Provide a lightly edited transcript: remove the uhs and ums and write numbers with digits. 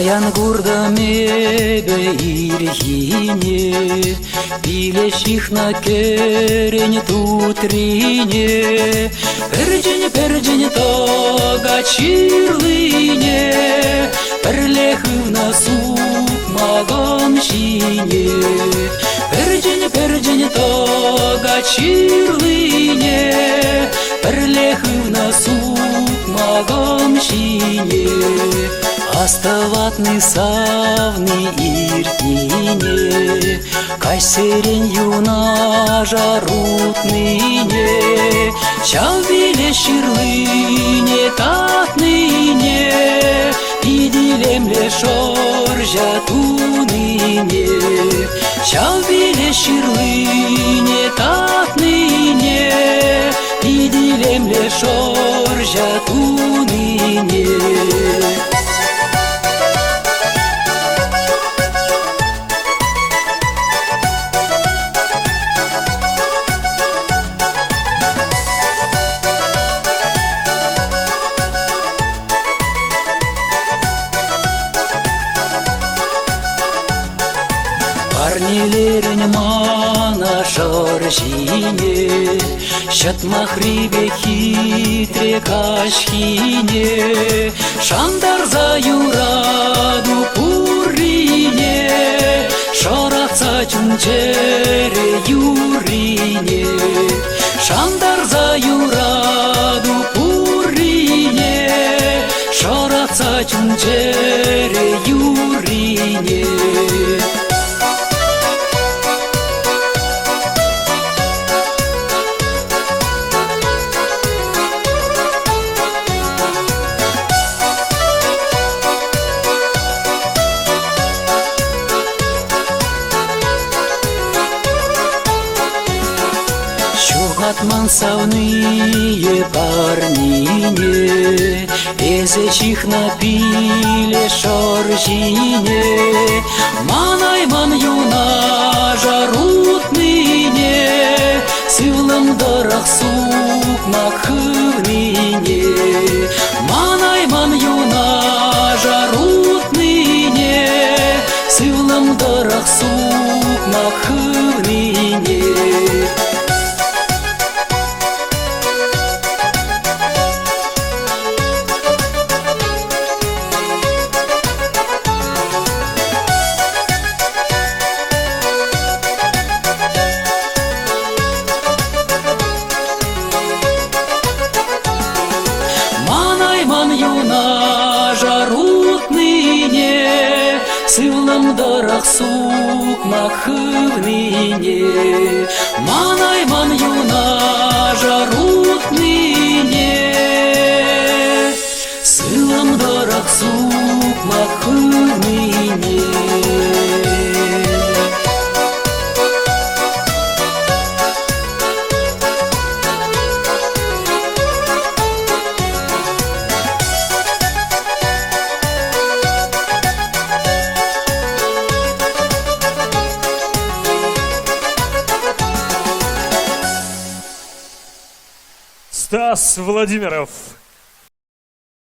Янгурда мебе ирхине, Билешихна керень тутрине, Перджень тога чирлине, Перлехывна суп магамшине, Перджень тога чирлине, Перлехывна суп магамшине. Астыватны савны иртнине, Кайсерен юна жарутныне, Чал биле ширлыне татныне, Идилемле шоржа туныне, Чал биле ширлыне татныне, Идилемле шоржа туныне. Парнилерін мана шоржине, Шат махрибе хитре кашхине, Шандар за юраду пурине, Шорахца чунчере юрине, Шандар за юраду пурине, Шорахца чунчере юрине. Атман савные парнине, Эзечих напиле шоржине, Манайман юна жарутныне, Сывлым дырах сук макхывныне, Манайман юна жарутныне, Сывлым дырах сук макхывныне. Юна жарутныне, Сывлым дырах сук макхывныне, Манайман юна жарутныне, Сывлым дырах сук макхывныне. Стас Владимиров.